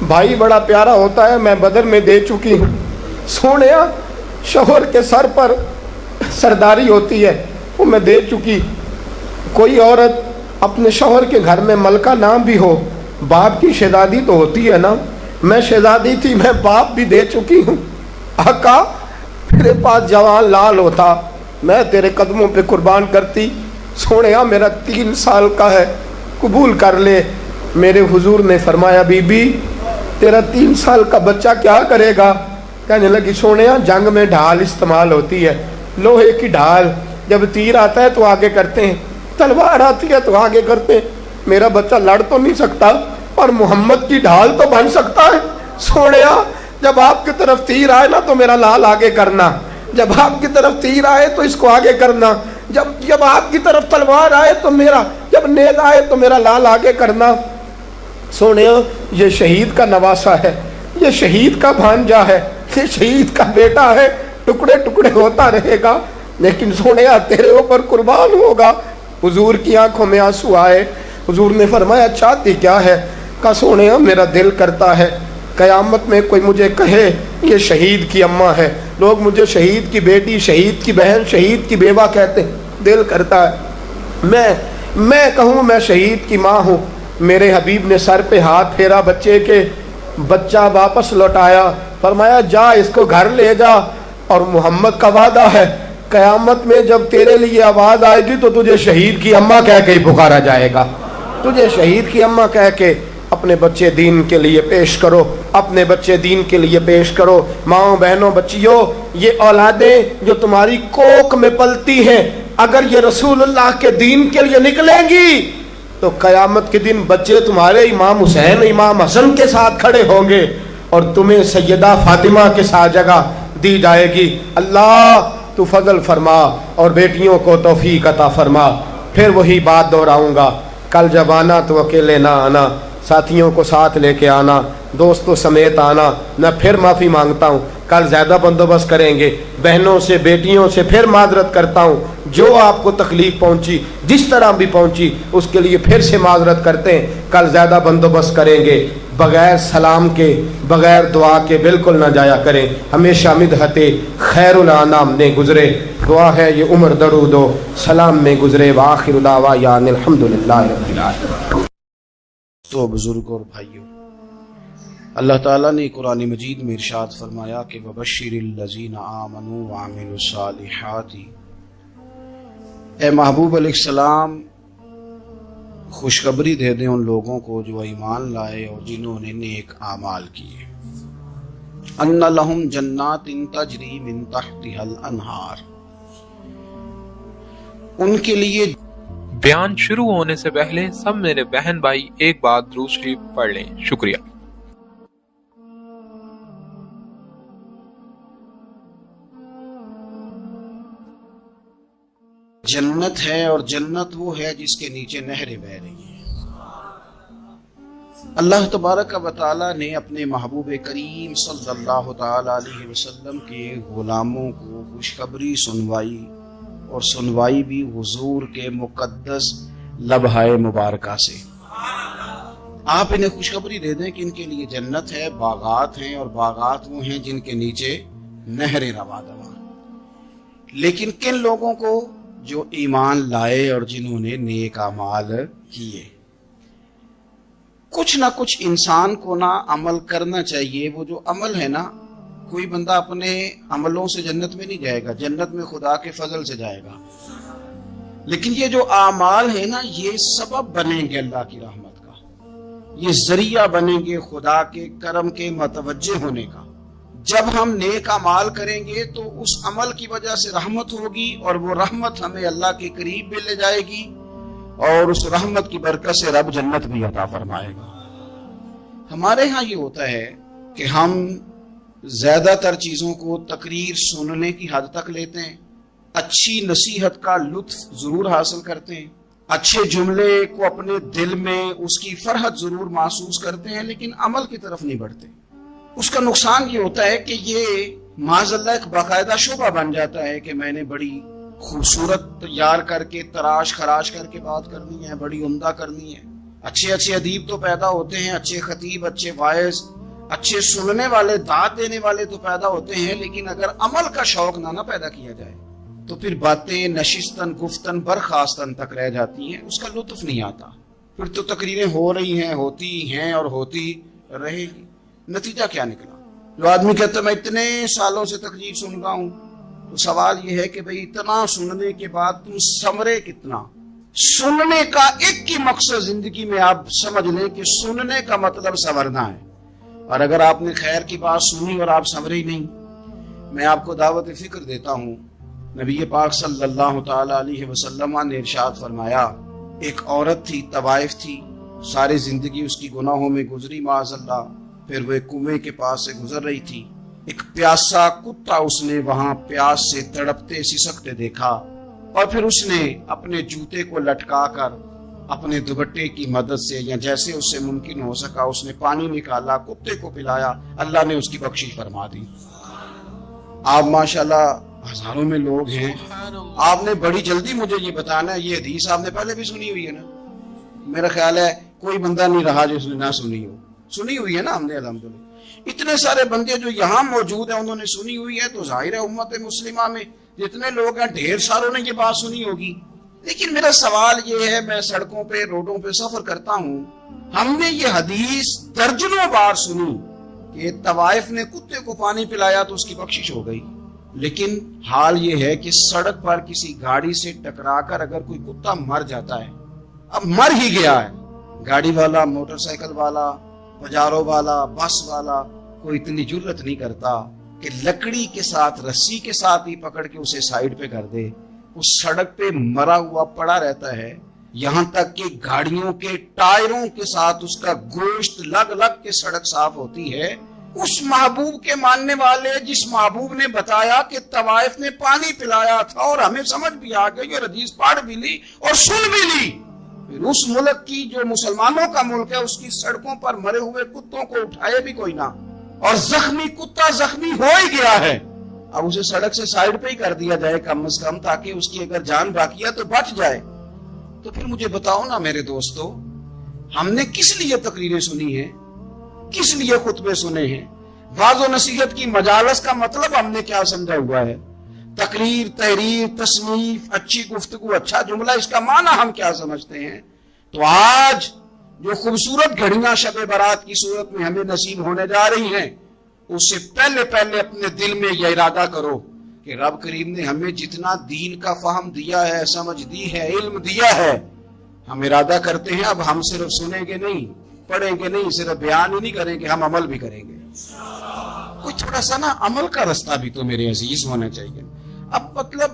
بھائی بڑا پیارا ہوتا ہے، میں بدر میں دے چکی ہوں۔ سونیا شوہر کے سر پر سرداری ہوتی ہے، وہ میں دے چکی۔ کوئی عورت اپنے شوہر کے گھر میں ملکہ نام بھی ہو، باپ کی شہزادی تو ہوتی ہے نا، میں شہزادی تھی، میں باپ بھی دے چکی ہوں۔ آقا میرے پاس جوان لال ہوتا، میں تیرے قدموں پہ قربان کرتی۔ سونیا میرا 3 سال کا ہے، قبول کر لے۔ میرے حضور نے فرمایا بی بی تیرا 3 سال کا بچہ کیا کرے گا؟ کہنے لگی سونیا جنگ میں ڈھال استعمال ہوتی ہے، لوہے کی ڈھال، جب تیر آتا ہے تو آگے کرتے ہیں، تلوار آتی ہے تو آگے کرتے ہیں، میرا بچہ لڑ تو نہیں سکتا اور محمد کی ڈھال تو بن سکتا ہے۔ سونیا جب آپ کی طرف تیر آئے نا تو میرا لال آگے کرنا، جب آپ کی طرف تیر آئے تو اس کو آگے کرنا، جب آپ کی طرف تلوار آئے تو میرا، جب نیز آئے تو میرا لال آگے کرنا۔ سونیا یہ شہید کا نواسا ہے، یہ شہید کا بھانجا ہے، یہ شہید کا بیٹا ہے، ٹکڑے ٹکڑے ہوتا رہے گا، لیکن سونیا تیرے اوپر قربان ہوگا۔ حضور کی آنکھوں میں آنسو آئے۔ حضور نے فرمایا چاہتی کیا ہے؟ کہا سونیا میرا دل کرتا ہے قیامت میں کوئی مجھے کہے یہ شہید کی اماں ہے، لوگ مجھے شہید کی بیٹی، شہید کی بہن، شہید کی بیوہ کہتے ہیں، دل کرتا ہے میں کہوں میں شہید کی ماں ہوں۔ میرے حبیب نے سر پہ ہاتھ پھیرا بچے کے، بچہ واپس لوٹایا، فرمایا جا اس کو گھر لے جا، اور محمد کا وعدہ ہے قیامت میں جب تیرے لیے آواز آئے گی تو تجھے شہید کی اماں کہہ کے ہی پکارا جائے گا، تجھے شہید کی اماں کہہ کے اپنے بچے دین کے لیے پیش کرو، اپنے بچے دین کے لیے پیش کرو۔ ماؤں بہنوں بچیوں، یہ اولادیں جو تمہاری کوکھ میں پلتی ہیں، اگر یہ رسول اللہ کے دین کے لیے نکلیں گی تو قیامت کے دن بچے تمہارے امام حسین امام حسن کے ساتھ کھڑے ہوں گے اور تمہیں سیدہ فاطمہ کے ساتھ جگہ دی جائے گی۔ اللہ تو فضل فرما اور بیٹیوں کو توفیق عطا فرما۔ پھر وہی بات دہراؤں گا، کل جب آنا تو اکیلے نہ آنا، ساتھیوں کو ساتھ لے کے آنا، دوستوں سمیت آنا۔ میں پھر معافی مانگتا ہوں، کل زیادہ بندوبست کریں گے، بہنوں سے بیٹیوں سے پھر معذرت کرتا ہوں، جو آپ کو تکلیف پہنچی جس طرح بھی پہنچی اس کے لیے پھر سے معذرت کرتے ہیں، کل زیادہ بندوبست کریں گے۔ بغیر سلام کے بغیر دعا کے بالکل نہ جایا کریں، ہمیشہ مدحت خیر الانام نے گزرے، دعا ہے یہ عمر درود و سلام میں گزرے۔ وآخر دعوانا الحمدللہ رب العالمین۔ تو بزرگ اور بھائیوں، اللہ تعالیٰ نے قرآن مجید میں ارشاد فرمایا کہ وَبَشِّرِ الَّذِينَ آمَنُوا وَعَمِلُوا الصَّالِحَاتِ، اے محبوب علیہ السلام خوشخبری دے دیں ان لوگوں کو جو ایمان لائے اور جنہوں نے نیک اعمال کیے، اَنَّ لَهُمْ جَنَّاتٍ تَجْرِي مِن تَحْتِهَا الْأَنْهَارُ، ان کے لیے۔ بیان شروع ہونے سے پہلے سب میرے بہن بھائی ایک بات درود شریف پڑھ لیں، شکریہ۔ جنت ہے اور جنت وہ ہے جس کے نیچے نہریں بہہ رہی ہیں۔ اللہ تبارک و تعالی نے اپنے محبوب کریم صلی اللہ تعالی علیہ وسلم کے غلاموں کو خوشخبری سنوائی، اور سنوائی بھی حضور کے مقدس لبہائے مبارکہ سے۔ آپ انہیں خوشخبری دے دیں کہ ان کے لیے جنت ہے، باغات ہیں، اور باغات وہ ہیں جن کے نیچے نہریں رواں رواں۔ لیکن کن لوگوں کو؟ جو ایمان لائے اور جنہوں نے نیک اعمال کیے۔ کچھ نہ کچھ انسان کو نہ عمل کرنا چاہیے۔ وہ جو عمل ہے نا، کوئی بندہ اپنے عملوں سے جنت میں نہیں جائے گا، جنت میں خدا کے فضل سے جائے گا، لیکن یہ جو اعمال ہے نا، یہ سبب بنیں گے اللہ کی رحمت کا، یہ ذریعہ بنیں گے خدا کے کرم کے متوجہ ہونے کا۔ جب ہم نیک اعمال کریں گے تو اس عمل کی وجہ سے رحمت ہوگی، اور وہ رحمت ہمیں اللہ کے قریب بھی لے جائے گی، اور اس رحمت کی برکت سے رب جنت بھی عطا فرمائے گا۔ ہمارے ہاں یہ ہوتا ہے کہ ہم زیادہ تر چیزوں کو تقریر سننے کی حد تک لیتے ہیں، اچھی نصیحت کا لطف ضرور حاصل کرتے ہیں، اچھے جملے کو اپنے دل میں اس کی فرحت ضرور محسوس کرتے ہیں، لیکن عمل کی طرف نہیں بڑھتے۔ اس کا نقصان یہ ہوتا ہے کہ یہ معاذ اللہ ایک باقاعدہ شعبہ بن جاتا ہے کہ میں نے بڑی خوبصورت تیار کر کے تراش خراش کر کے بات کرنی ہے، بڑی عمدہ کرنی ہے، اچھے اچھے ادیب تو پیدا ہوتے ہیں، اچھے خطیب، اچھے واعظ، اچھے سننے والے، دعوت دینے والے تو پیدا ہوتے ہیں، لیکن اگر عمل کا شوق نہ پیدا کیا جائے تو پھر باتیں نشستن گفتن برخاستن تک رہ جاتی ہیں، اس کا لطف نہیں آتا۔ پھر تو تقریریں ہو رہی ہیں، ہوتی ہیں اور ہوتی رہے گی، نتیجہ کیا نکلا؟ جو آدمی کہتا ہے میں اتنے سالوں سے تقریر سن رہا ہوں، تو سوال یہ ہے کہ بھئی اتنا سننے کے بعد تم سمرے کتنا؟ سننے کا ایک ہی مقصد زندگی میں آپ سمجھ لیں کہ سننے کا مطلب سنورنا ہے، اور اگر آپ نے خیر کی بات سنی اور آپ سنورے ہی نہیں، میں آپ کو دعوت فکر دیتا ہوں۔ نبی پاک صلی اللہ تعالی علیہ وسلم نے ارشاد فرمایا، ایک عورت تھی، طوائف تھی، ساری زندگی اس کی گناہوں میں گزری معاذ اللہ، پھر وہ ایک کنویں کے پاس سے گزر رہی تھی، ایک پیاسا کتا اس نے وہاں پیاس سے تڑپتے سسکتے دیکھا، اور پھر اس نے اپنے جوتے کو لٹکا کر اپنے دوپٹے کی مدد سے یا جیسے اس سے ممکن ہو سکا اس نے پانی نکالا، کتے کو پلایا، اللہ نے اس کی بخشش فرما دی۔ آپ ماشاءاللہ ہزاروں میں لوگ ہیں، آپ نے بڑی جلدی مجھے یہ بتانا ہے، یہ حدیث آپ نے پہلے بھی سنی ہوئی ہے نا؟ میرا خیال ہے کوئی بندہ نہیں رہا جو اس نے نہ سنی ہو، سنی ہوئی ہے نا ہم نے الحمدللہ۔ اتنے سارے بندے جو یہاں موجود ہیں انہوں نے سنی ہوئی ہے، تو ظاہر ہے امت مسلمہ میں جتنے لوگ ہیں ڈھیر ساروں نے یہ بات سنی ہوگی۔ لیکن میرا سوال یہ ہے، میں سڑکوں پہ روڈوں پہ سفر کرتا ہوں، ہم نے یہ حدیث درجنوں بار سنی کہ طوائف نے کتے کو پانی پلایا تو اس کی بخشش ہو گئی، لیکن حال یہ ہے کہ سڑک پر کسی گاڑی سے ٹکرا کر اگر کوئی کتا مر جاتا ہے، اب مر ہی گیا ہے، گاڑی والا، موٹر سائیکل والا، پجارو والا، بس والا کوئی اتنی جرت نہیں کرتا کہ لکڑی کے ساتھ، رسی کے ساتھ ہی پکڑ کے اسے سائیڈ پہ کر دے۔ اس سڑک پہ مرا ہوا پڑا رہتا ہے، یہاں تک کہ گاڑیوں کے ٹائروں کے ساتھ اس کا گوشت لگ لگ کے سڑک صاف ہوتی ہے۔ اس محبوب کے ماننے والے جس محبوب نے بتایا کہ طوائف نے پانی پلایا تھا، اور ہمیں سمجھ بھی آ گئی اور حدیث پڑھ بھی لی اور سن بھی لی، پھر اس ملک کی جو مسلمانوں کا ملک ہے اس کی سڑکوں پر مرے ہوئے کتوں کو اٹھائے بھی کوئی نہ، اور زخمی کتا زخمی ہو ہی گیا ہے، اب اسے سڑک سے سائیڈ پہ ہی کر دیا جائے کم از کم، تاکہ اس کی اگر جان باقی ہے تو بچ جائے۔ تو پھر مجھے بتاؤ نا میرے دوستو، ہم نے کس لیے تقریریں سنی ہیں، کس لیے خطبے سنے ہیں؟ واعظ و نصیحت کی مجالس کا مطلب ہم نے کیا سمجھا ہوا ہے؟ تقریر، تحریر، تصنیف، اچھی گفتگو، اچھا جملہ، اس کا معنی ہم کیا سمجھتے ہیں؟ تو آج جو خوبصورت گھڑیاں شب برات کی صورت میں ہمیں نصیب ہونے جا رہی ہیں، اس سے پہلے اپنے دل میں یہ ارادہ کرو کہ رب کریم نے ہمیں جتنا دین کا فہم دیا ہے، سمجھ دی ہے، علم دیا ہے، ہم ارادہ کرتے ہیں اب ہم صرف سنیں گے نہیں، پڑھیں گے نہیں، صرف بیان ہی نہیں کریں گے، ہم عمل بھی کریں گے۔ کوئی تھوڑا سا نا عمل کا رستہ بھی تو میرے عزیز ہونا چاہیے۔ اب مطلب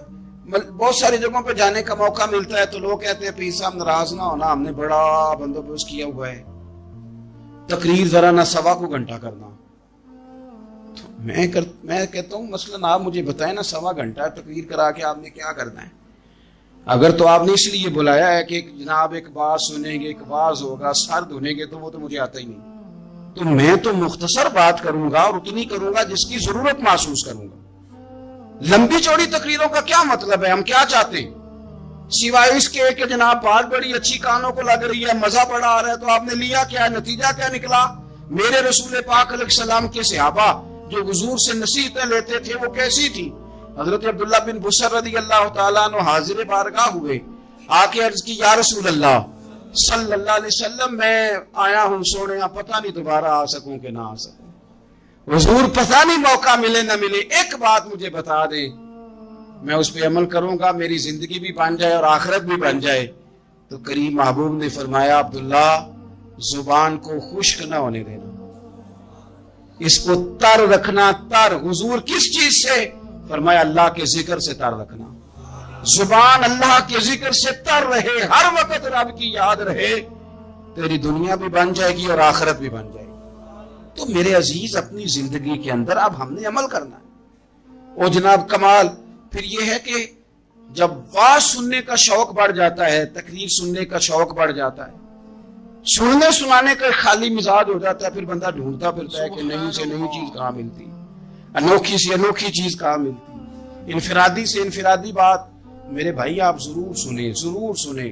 بہت ساری جگہوں پہ جانے کا موقع ملتا ہے تو لوگ کہتے ہیں پیر صاحب ناراض نہ ہونا، ہم نے بڑا بندوبست کیا ہوا ہے، تقریر ذرا نہ سوا کو گھنٹہ کرنا۔ میں کہتا ہوں مثلاً آپ مجھے بتائیں نا، سوا گھنٹہ تقریر کرا کے آپ نے کیا کرنا ہے؟ اگر تو آپ نے اس لیے بلایا ہے کہ جناب ایک بات سنیں گے، ایک واز ہوگا، سر دھونے گے، تو وہ تو مجھے آتا ہی نہیں، تو میں تو مختصر بات کروں گا اور اتنی کروں گا جس کی ضرورت محسوس کروں گا۔ لمبی چوڑی تقریروں کا کیا مطلب ہے؟ ہم کیا چاہتے ہیں سوائے اس کے کہ جناب بات بڑی اچھی کانوں کو لگ رہی ہے، مزہ بڑا آ رہا ہے، تو آپ نے لیا کیا؟ نتیجہ کیا نکلا؟ میرے رسول پاک علیہ السلام کے صحابہ جو حضور سے نصیحتیں لیتے تھے وہ کیسی تھی؟ حضرت عبداللہ بن بسر رضی اللہ تعالیٰ عنہ حاضر بارگاہ ہوئے، آ کے عرض کی یا رسول اللہ صلی اللہ علیہ وسلم، میں آیا ہوں سونے، پتہ نہیں دوبارہ آ سکوں کہ نہ آ سکوں، حضور پتہ نہیں موقع ملے نہ ملے، ایک بات مجھے بتا دیں، میں اس پہ عمل کروں گا، میری زندگی بھی بن جائے اور آخرت بھی بن جائے۔ تو کریم محبوب نے فرمایا عبداللہ، زبان کو خشک نہ ہونے دینا، اس کو تر رکھنا۔ تر حضور کس چیز سے؟ فرمایا اللہ کے ذکر سے تر رکھنا، زبان اللہ کے ذکر سے تر رہے، ہر وقت رب کی یاد رہے، تیری دنیا بھی بن جائے گی اور آخرت بھی بن جائے گی۔ تو میرے عزیز اپنی زندگی کے اندر اب ہم نے عمل کرنا ہے۔ اور جناب کمال پھر یہ ہے کہ جب واز سننے کا شوق بڑھ جاتا ہے، تقریر سننے کا شوق بڑھ جاتا ہے، سننے سنانے کا خالی مزاج ہو جاتا ہے، پھر بندہ ڈھونڈتا پھرتا ہے کہ نئی سے نئی چیز کہاں ملتی، انوکھی سے انوکھی چیز کہاں ملتی، انفرادی سے انفرادی بات۔ میرے بھائی آپ ضرور سنیں، ضرور سنیں،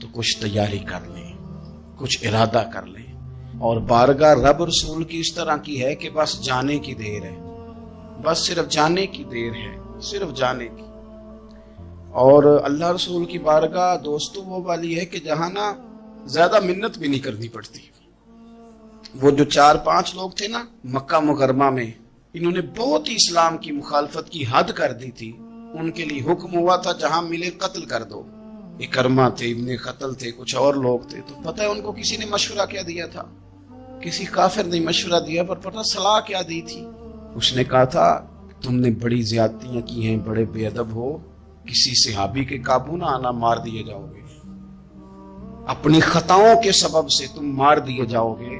تو کچھ تیاری کر لیں، کچھ ارادہ کر لیں. اور بارگاہ رب رسول کی اس طرح کی ہے کہ بس جانے کی دیر ہے، بس صرف جانے کی دیر ہے، صرف جانے کی. اور اللہ رسول کی بارگاہ دوستوں وہ والی ہے کہ جہاں نا زیادہ منت بھی نہیں کرنی پڑتی. وہ جو 4-5 لوگ تھے نا مکہ مکرمہ میں، انہوں نے بہت ہی اسلام کی مخالفت کی حد کر دی تھی. ان کے لیے حکم ہوا تھا جہاں ملے قتل کر دو. اکرمہ تھے، ابن قتل تھے، کچھ اور لوگ تھے. تو پتہ ہے ان کو کسی نے مشورہ کیا دیا تھا؟ کسی کافر نے مشورہ دیا، پر پتہ صلاح کیا دی تھی؟ اس نے کہا تھا تم نے بڑی زیادتیاں کی ہیں، بڑے بے ادب ہو، کسی صحابی کے قابو نہ آنا، مار دیے جاؤ گے. اپنی خطاؤں کے سبب سے تم مار دیے جاؤ گے.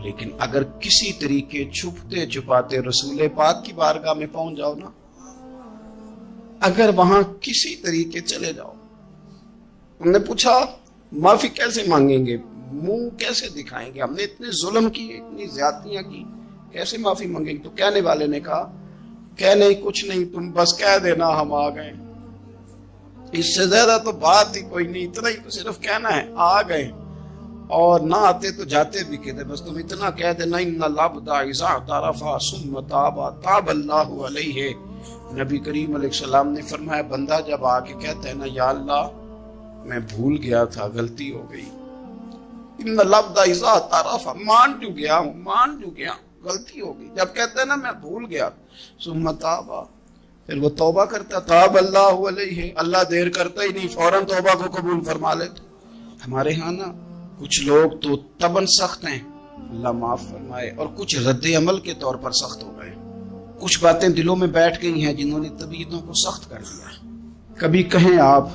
لیکن اگر کسی طریقے چھپتے چھپاتے رسول پاک کی بارگاہ میں پہنچ جاؤ نا، اگر وہاں کسی طریقے چلے جاؤ. ہم نے پوچھا معافی کیسے مانگیں گے، منہ کیسے دکھائیں گے، ہم نے اتنے ظلم کیے، اتنی زیادتیاں کی، کیسے معافی مانگیں گے؟ تو کہنے والے نے کہا کہ نہیں کچھ نہیں، تم بس کہہ دینا ہم آ گئے. اس سے زیادہ تو بات ہی کوئی نہیں، اتنا ہی تو صرف کہنا ہے آ گئے. اور نہ آتے تو جاتے بھی کہتے، بس تم اتنا کہہ دینا ان العبد اذا اعترف ثم تاب تاب اللہ علیہ. نبی کریم علیہ السلام نے فرمایا بندہ جب آ کے کہتا ہے نا یا اللہ میں بھول گیا تھا، غلطی ہو گئی، ان العبد اذا اعترف، مان جو گیا ہوں، مان جو گیا، غلطی ہو گئی. جب کہتا ہے نا میں بھول گیا، ثم تاب، پھر وہ توبہ کرتا، تاب اللہ علیہ، اللہ دیر کرتا ہی نہیں، فوراً توبہ کو قبول فرما لیتا. ہمارے ہاں نا کچھ لوگ تو تباً سخت ہیں، اللہ معاف فرمائے، اور کچھ رد عمل کے طور پر سخت ہو گئے. کچھ باتیں دلوں میں بیٹھ گئی ہیں جنہوں نے طبیعتوں کو سخت کر دیا. کبھی کہیں آپ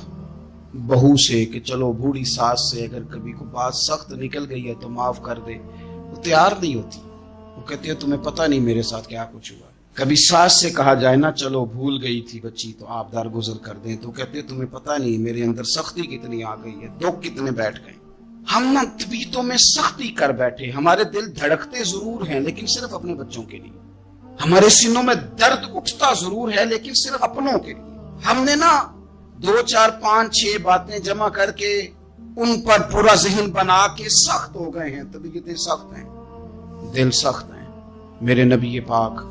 بہو سے کہ چلو بوڑھی ساس سے اگر کبھی کو بات سخت نکل گئی ہے تو معاف کر دے، وہ تیار نہیں ہوتی. وہ کہتی ہے تمہیں پتہ نہیں میرے ساتھ کیا کچھ ہوا. کبھی ساس سے کہا جائے نا چلو بھول گئی تھی بچی تو آپ درگزر کر دیں، تو کہتے تمہیں پتہ نہیں میرے اندر سختی کتنی آ گئی ہے، دکھ کتنے بیٹھ گئے. ہم نا طبیعتوں میں سختی کر بیٹھے. ہمارے دل دھڑکتے ضرور ہیں لیکن صرف اپنے بچوں کے لیے. ہمارے سینوں میں درد اٹھتا ضرور ہے لیکن صرف اپنوں کے لیے. ہم نے نا 2 4 5 6 باتیں جمع کر کے ان پر پورا ذہن بنا کے سخت ہو گئے ہیں. طبیعتیں سخت ہیں، دل سخت ہیں. میرے نبی پاک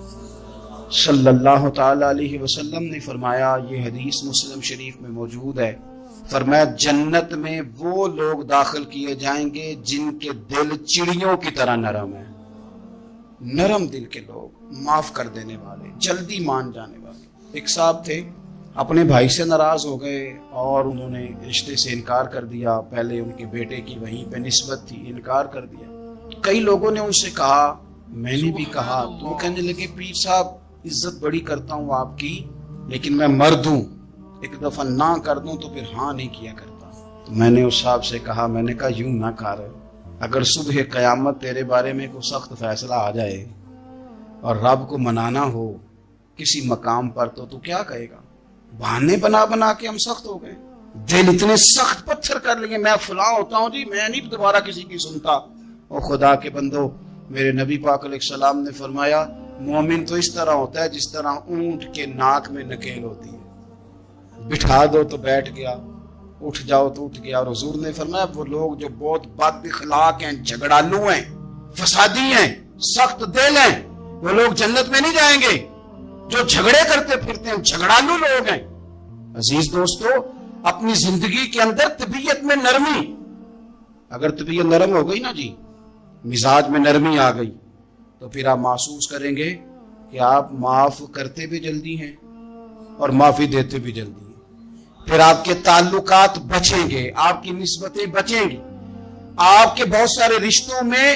صلی اللہ تعالی علیہ وسلم نے فرمایا، یہ حدیث مسلم شریف میں موجود ہے، فرمایا جنت میں وہ لوگ داخل کیے جائیں گے جن کے دل چڑیوں کی طرح نرم ہیں. نرم دل کے لوگ، معاف کر دینے والے، جلدی مان جانے والے. ایک صاحب تھے اپنے بھائی سے ناراض ہو گئے اور انہوں نے رشتے سے انکار کر دیا. پہلے ان کے بیٹے کی وہیں پہ نسبت تھی، انکار کر دیا. کئی لوگوں نے ان سے کہا، میں نے بھی کہا، تو وہ کہنے لگے پیر صاحب عزت بڑی کرتا ہوں آپ کی لیکن میں مرد ہوں، ایک دفعہ نہ کر دوں تو پھر ہاں نہیں کیا کرتا. تو میں نے اس صاحب سے کہا، میں نے کہا یوں نہ کر، اگر صبح قیامت تیرے بارے میں کوئی سخت فیصلہ آ جائے اور رب کو منانا ہو کسی مقام پر تو کیا کہے گا؟ بہانے بنا بنا کے ہم سخت ہو گئے، دل اتنے سخت پتھر کر لیے، میں فلاں ہوتا ہوں جی، میں نہیں دوبارہ کسی کی سنتا. اور خدا کے بندو، میرے نبی پاک علیہ السلام نے فرمایا مومن تو اس طرح ہوتا ہے جس طرح اونٹ کے ناک میں نکیل ہوتی ہے، بٹھا دو تو بیٹھ گیا، اٹھ جاؤ تو اٹھ گیا. اور حضور نے فرمایا وہ لوگ جو بہت بد اخلاق ہیں، جھگڑالو ہیں، فسادی ہیں، سخت دل ہیں، وہ لوگ جنت میں نہیں جائیں گے. جو جھگڑے کرتے پھرتے ہیں جھگڑالو لوگ ہیں. عزیز دوستو، اپنی زندگی کے اندر طبیعت میں نرمی، اگر طبیعت نرم ہو گئی نا جی، مزاج میں نرمی آ گئی، تو پھر آپ محسوس کریں گے کہ آپ معاف کرتے بھی جلدی ہیں اور معافی دیتے بھی جلدی ہیں. پھر آپ کے تعلقات بچیں گے، آپ کی نسبتیں بچیں گی، آپ کے بہت سارے رشتوں میں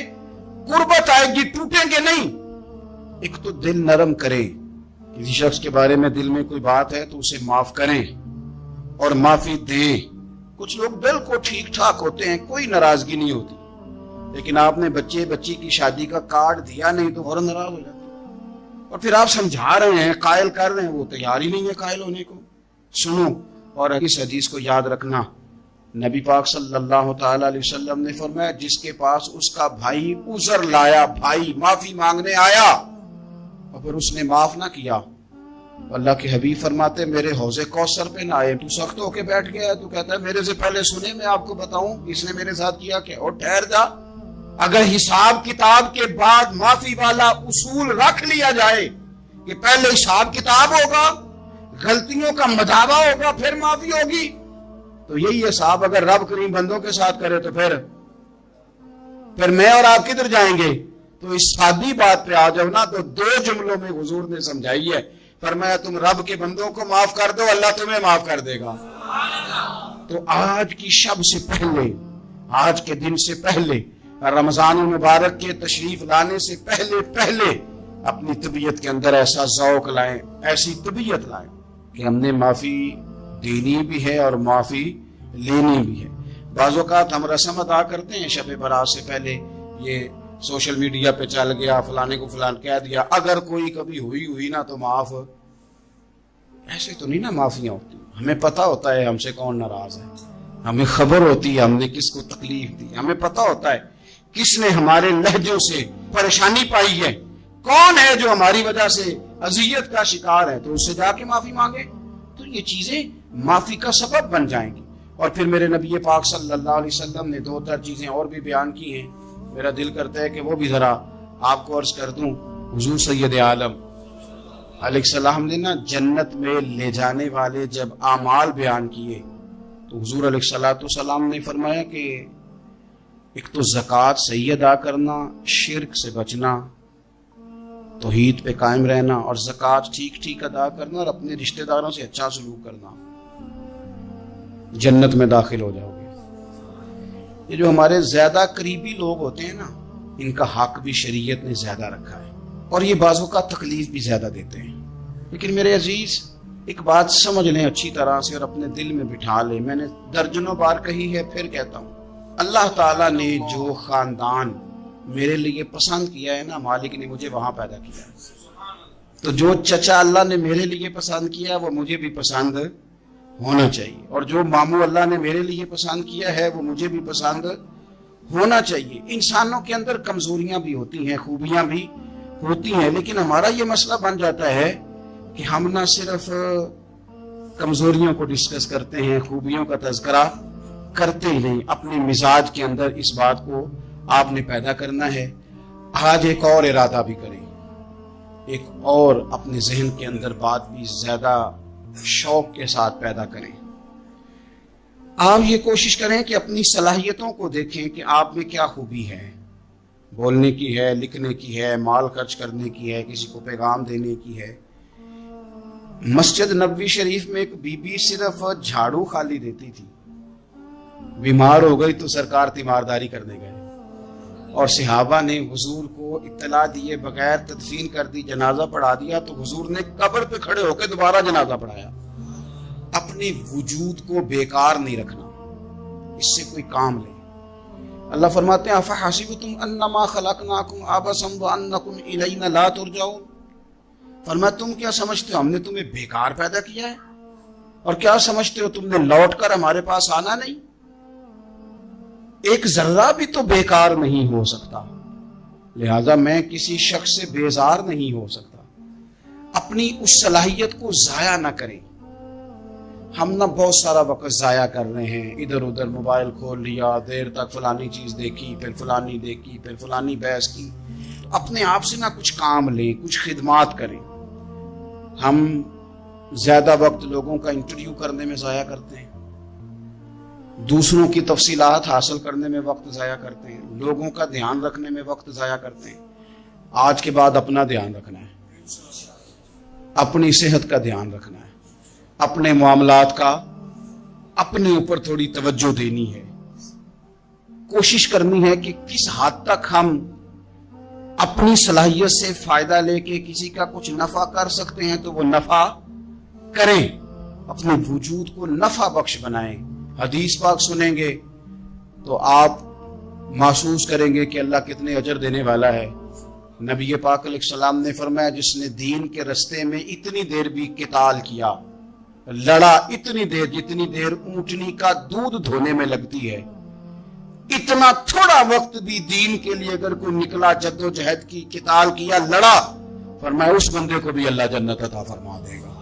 قربت آئے گی، ٹوٹیں گے نہیں. ایک تو دل نرم کریں، کسی شخص کے بارے میں دل میں کوئی بات ہے تو اسے معاف کریں اور معافی دیں. کچھ لوگ بالکل ٹھیک ٹھاک ہوتے ہیں، کوئی ناراضگی نہیں ہوتی، لیکن آپ نے بچی کی شادی کا کارڈ دیا نہیں تو فوراً ناراض ہو جاتے، اور پھر آپ سمجھا رہے ہیں، قائل کر رہے ہیں، وہ تیار ہی نہیں ہے قائل ہونے کو. سنو اور اس حدیث کو یاد رکھنا. نبی پاک صلی اللہ تعالی علیہ وسلم نے فرمایا جس کے پاس اس کا بھائی عذر لایا، بھائی معافی مانگنے آیا اور پھر اس نے معاف نہ کیا، اللہ کے حبیب فرماتے میرے حوض کوثر پہ نہ آئے، تو سخت ہو کے بیٹھ گیا ہے، تو کہتا ہے میرے سے پہلے سنے، میں آپ کو بتاؤں اس نے میرے ساتھ کیا کیا، اور ٹھہر جا، اگر حساب کتاب کے بعد معافی والا اصول رکھ لیا جائے کہ پہلے حساب کتاب ہوگا، غلطیوں کا مداوع ہوگا، پھر معافی ہوگی، تو یہی حساب اگر رب کریم بندوں کے ساتھ کرے تو پھر میں اور آپ کدھر جائیں گے؟ تو اس سادی بات پہ آ جاؤ نا، تو 2 جملوں میں حضور نے سمجھائی ہے، فرمایا تم رب کے بندوں کو معاف کر دو، اللہ تمہیں معاف کر دے گا۔ تو آج کی شب سے پہلے، آج کے دن سے پہلے، رمضان المبارک کے تشریف لانے سے پہلے اپنی طبیعت کے اندر ایسا ذوق لائیں، ایسی طبیعت لائیں کہ ہم نے معافی دینی بھی ہے اور معافی لینی بھی ہے۔ بعض اوقات ہم رسم ادا کرتے ہیں شب برات سے پہلے، یہ سوشل میڈیا پہ چل گیا، فلانے کو فلان کہہ دیا، اگر کوئی کبھی ہوئی نا تو معاف، ایسے تو نہیں نا معافیاں ہوتی۔ ہمیں پتا ہوتا ہے ہم سے کون ناراض ہے، ہمیں خبر ہوتی ہے ہم نے کس کو تکلیف دی، ہمیں پتا ہوتا ہے کس نے ہمارے لہجوں سے پریشانی پائی ہے، کون ہے جو ہماری وجہ سے اذیت کا شکار ہے، تو اس سے جا کے معافی مانگے، تو یہ چیزیں معافی کا سبب بن جائیں گی۔ اور پھر میرے نبی پاک صلی اللہ علیہ وسلم نے 2-4 چیزیں اور بھی بیان کی ہیں، میرا دل کرتا ہے کہ وہ بھی ذرا آپ کو عرض کر دوں۔ حضور سید عالم علیہ السلام نے نا جنت میں لے جانے والے جب اعمال بیان کیے تو حضور علیہ السلام نے فرمایا کہ ایک تو زکوٰۃ صحیح ادا کرنا، شرک سے بچنا، توحید پہ قائم رہنا، اور زکوٰۃ ٹھیک ادا کرنا، اور اپنے رشتہ داروں سے اچھا سلوک کرنا، جنت میں داخل ہو جاؤ گے۔ یہ جو ہمارے زیادہ قریبی لوگ ہوتے ہیں نا، ان کا حق بھی شریعت نے زیادہ رکھا ہے، اور یہ بعضوں کا تکلیف بھی زیادہ دیتے ہیں۔ لیکن میرے عزیز ایک بات سمجھ لیں اچھی طرح سے اور اپنے دل میں بٹھا لیں، میں نے درجنوں بار کہی ہے، پھر کہتا ہوں، اللہ تعالیٰ نے جو خاندان میرے لیے پسند کیا ہے نا، مالک نے مجھے وہاں پیدا کیا ہے، تو جو چچا اللہ نے میرے لیے پسند کیا وہ مجھے بھی پسند ہونا چاہیے، اور جو ماموں اللہ نے میرے لیے پسند کیا ہے وہ مجھے بھی پسند ہونا چاہیے۔ انسانوں کے اندر کمزوریاں بھی ہوتی ہیں، خوبیاں بھی ہوتی ہیں، لیکن ہمارا یہ مسئلہ بن جاتا ہے کہ ہم نہ صرف کمزوریوں کو ڈسکس کرتے ہیں، خوبیوں کا تذکرہ کرتے ہی نہیں۔ اپنے مزاج کے اندر اس بات کو آپ نے پیدا کرنا ہے۔ آج ایک اور ارادہ بھی کریں، ایک اور اپنے ذہن کے اندر بات بھی زیادہ شوق کے ساتھ پیدا کریں۔ آپ یہ کوشش کریں کہ اپنی صلاحیتوں کو دیکھیں کہ آپ میں کیا خوبی ہے، بولنے کی ہے، لکھنے کی ہے، مال خرچ کرنے کی ہے، کسی کو پیغام دینے کی ہے۔ مسجد نبوی شریف میں ایک بی بی صرف جھاڑو خالی دیتی تھی، بیمار ہو گئی تو سرکار تیمارداری کرنے گئے، اور صحابہ نے حضور کو اطلاع دیے بغیر تدفین کر دی، جنازہ پڑھا دیا، تو حضور نے قبر پہ کھڑے ہو کے دوبارہ جنازہ پڑھایا۔ اپنے وجود کو بیکار نہیں رکھنا، اس سے کوئی کام لے۔ اللہ فرماتے ہیں افحسبتم انما خلقناکم عبثا وانکم الینا لا ترجعون، فرمایا تم کیا سمجھتے ہو ہم نے تمہیں بیکار پیدا کیا ہے، اور کیا سمجھتے ہو تم نے لوٹ کر ہمارے پاس آنا نہیں؟ ایک ذرہ بھی تو بیکار نہیں ہو سکتا، لہذا میں کسی شخص سے بیزار نہیں ہو سکتا۔ اپنی اس صلاحیت کو ضائع نہ کریں۔ ہم نہ بہت سارا وقت ضائع کر رہے ہیں، ادھر ادھر موبائل کھول لیا، دیر تک فلانی چیز دیکھی، پھر فلانی دیکھی، پھر فلانی بحث کی۔ اپنے آپ سے نہ کچھ کام لیں، کچھ خدمات کریں۔ ہم زیادہ وقت لوگوں کا انٹرویو کرنے میں ضائع کرتے ہیں، دوسروں کی تفصیلات حاصل کرنے میں وقت ضائع کرتے ہیں، لوگوں کا دھیان رکھنے میں وقت ضائع کرتے ہیں۔ آج کے بعد اپنا دھیان رکھنا ہے، اپنی صحت کا دھیان رکھنا ہے، اپنے معاملات کا اپنے اوپر تھوڑی توجہ دینی ہے، کوشش کرنی ہے کہ کس حد تک ہم اپنی صلاحیت سے فائدہ لے کے کسی کا کچھ نفع کر سکتے ہیں تو وہ نفع کریں، اپنے وجود کو نفع بخش بنائیں۔ حدیث پاک سنیں گے تو آپ محسوس کریں گے کہ اللہ کتنے اجر دینے والا ہے۔ نبی پاک علیہ السلام نے فرمایا جس نے دین کے رستے میں اتنی دیر بھی قتال کیا، لڑا اتنی دیر جتنی دیر اونٹنی کا دودھ دھونے میں لگتی ہے، اتنا تھوڑا وقت بھی دین کے لیے اگر کوئی نکلا، جد و جہد کی، قتال کیا، لڑا، فرمایا اس بندے کو بھی اللہ جنت عطا فرما دے گا۔